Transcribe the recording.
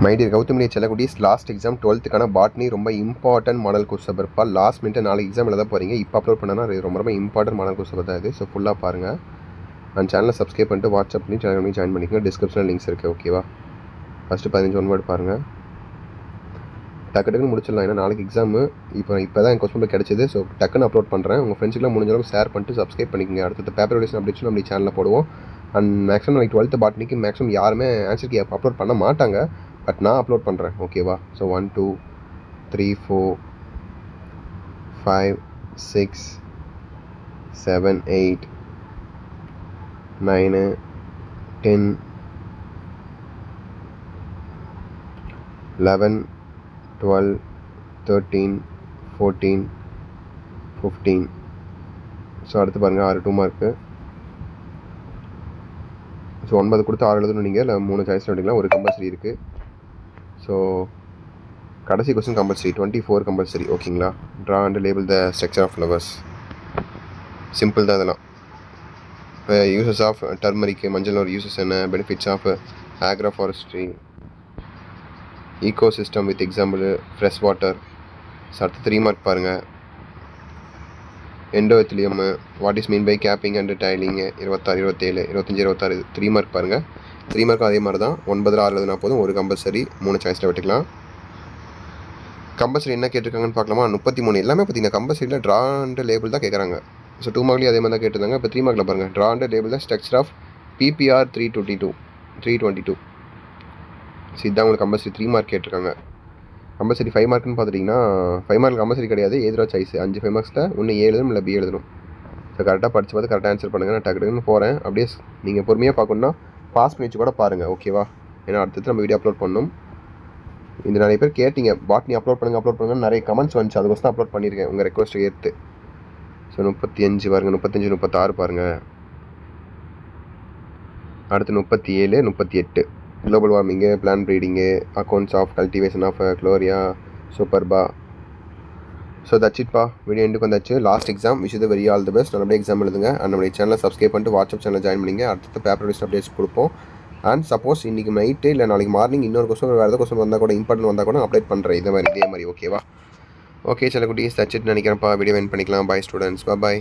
My dear Gautham செல்லக்குடிஸ், last exam 12th botany ரொம்ப important model question பேப்பர்ப்பா. லாஸ்ட் மினிட் நாளைக்கு எக்ஸாம் எழுத போகிறீங்க. இப்போ அப்லோட் பண்ணனா ரொம்ப ரொம்ப இம்பார்ட்டன்ட் மாடல் கொஸ்டின் பேப்பர் தான் இது. ஸோ ஃபுல்லாக பாருங்கள். அந்த சேனலை சப்ஸ்கிரைப் பண்ணிட்டு வாட்ஸ்அப் பண்ணி சேனல் பண்ணி ஜாயின் பண்ணிக்கோங்க. டிஸ்கிரிப்ஷனில் லிங்க்ஸ் இருக்குது. ஓகேவா? ஃபஸ்ட்டு 15 ஒன் வேர்டு பாருங்கள். டக்குன்னு முடிச்சிடலாம். ஏன்னா நாளைக்கு எக்ஸாமு. இப்போ தான் கொஸ்டின் பேப்பர் கிடச்சிது. ஸோ டக்குன்னு அப்லோட் பண்ணுறேன். உங்கள் ஃப்ரெண்ட்ஸுக்குலாம் முடிஞ்ச அளவுக்கு ஷேர் பண்ணிட்டு சப்ஸ்கிரைப் பண்ணிக்கோங்க. அடுத்த பேப்பர் ரிலேஷன் அப்டேட்ஸும் நம்ம சேனலில் போடுவோம். அண்ட் மேக்ஸிமம் நாளைக்கு 12th பாட்னிக்கு மேக்ஸிமம் யாருமே ஆன்சர் கீ அப்லோட் பண்ண மாட்டாங்க. பட் நான் அப்லோட் பண்ணுறேன். ஓகேவா? ஸோ 1 2 3 4 5 6 7 8 9 10 11 12 13 14 15. ஸோ அடுத்து பாருங்கள் 6 2 மார்க்கு. ஸோ 9 கொடுத்து 6 எழுதணும். நீங்கள் இல்லை 3 சாய்ஸில் எடுக்கலாம். ஒரு கம்பல்சரி இருக்குது. ஸோ கடைசி கொஸ்டின் கம்பல்சரி 24 கம்பல்சரி. ஓகேங்களா? Draw and label the structure of flowers. Simple தான் இதெல்லாம். இப்போ யூசஸ் ஆஃப் டர்மரிக், மஞ்சள் ஒரு யூசஸ் என்ன, benefits of agro forestry, eco system with example fresh water. So அடுத்து 3 மார்க் பாருங்கள். Endothelium, what is mean by capping and tailing. 26 27 25 26 3 mark பாருங்கள். 3 மார்க்கும் அதே மாதிரி தான். 9 6 எழுதுனா போதும். ஒரு கம்பல்சரி 3 சாய்ஸில் விட்டுக்கலாம். கம்பல்சரி என்ன கேட்டிருக்காங்கன்னு பார்க்கலாமா? 33 எல்லாமே பார்த்தீங்கன்னா கம்பல்சரியில் ட்ரா அண்ட் லேபிள் தான் கேட்குறாங்க. ஸோ 2 மார்க்லேயும் அதே மாதிரி தான் கேட்டிருந்தாங்க. இப்போ 3 மார்க்கில் பாருங்கள். ட்ரா அண்ட் லேபிள் தான் ஸ்ட்ரக்சர் ஆஃப் PPR 322. ஸோ இதுதான் உங்களுக்கு கம்பல்சரி 3 மார்க் கேட்டிருக்காங்க. கம்பல்சரி 5 மார்க்குன்னு பார்த்துட்டிங்கன்னா 5 மார்க் கம்பல்சரி கிடையாது. ஏதோ சாய்ஸ் 5 5 மார்க்ஸில் ஒன்று A எழுதணும் இல்லை B எழுதணும். ஸோ கரெக்டாக படித்து பார்த்து கரெக்டாக ஆன்சர் பண்ணுங்கள். நான் டக்குன்னு போகிறேன். அப்படியே நீங்கள் பொறுமையாக பார்க்கணுன்னா பாஸ் பண்ணி வச்சு கூட பாருங்கள். ஓகேவா? ஏன்னா அடுத்தது நம்ம வீடியோ அப்லோட் பண்ணணும். இந்த நிறைய பேர் கேட்டிங்க, பாட்னி அப்லோட் பண்ணுங்கள் நிறைய கமெண்ட்ஸ் வந்துச்சு. அதுக்கோசம் தான் அப்லோட் பண்ணியிருக்கேன் உங்கள் ரெக்வஸ்ட் ஏற்று. ஸோ 35 பாருங்கள், 35 36 பாருங்கள். அடுத்து 37 38 global warming, plant breeding, accounts of cultivation of க்ளோரியா சூப்பர்பா. ஸோ தட்ஸ் இட்பா. வீடியோ எண்டுக்கு வந்தாச்சு. Last exam. Wish the very all the best. நல்லபடியாக எக்ஸாம் எழுதுங்க. அண்ட் நம்மளுடைய சேனலை சப்ஸ்கிரைப் பண்ணிட்டு வாட்ஸ்அப் சேனல் ஜாயின் பண்ணிங்க. அடுத்த பேப்பர் லிஸ்ட் அப்டேட்ஸ் கொடுப்போம். அண்ட் சப்போஸ் இன்றைக்கி நைட்டு இல்லை நாளைக்கு மார்னிங் இன்னொரு கொஸ்டின் வேறு ஏதாவது கொஸ்டின் வந்தால் கூட இம்பார்ட்டன்ட் வந்தால் கூட அப்டேட் பண்ணுறேன். இதே மாதிரி. ஓகேவா? ஓகே செல்லக்குட்டீஸ், தட்ஸ் இட் நினைக்கிறேன்ப்பா. வீடியோ எண்ட் பண்ணிக்கலாம். Bye students. பாய்.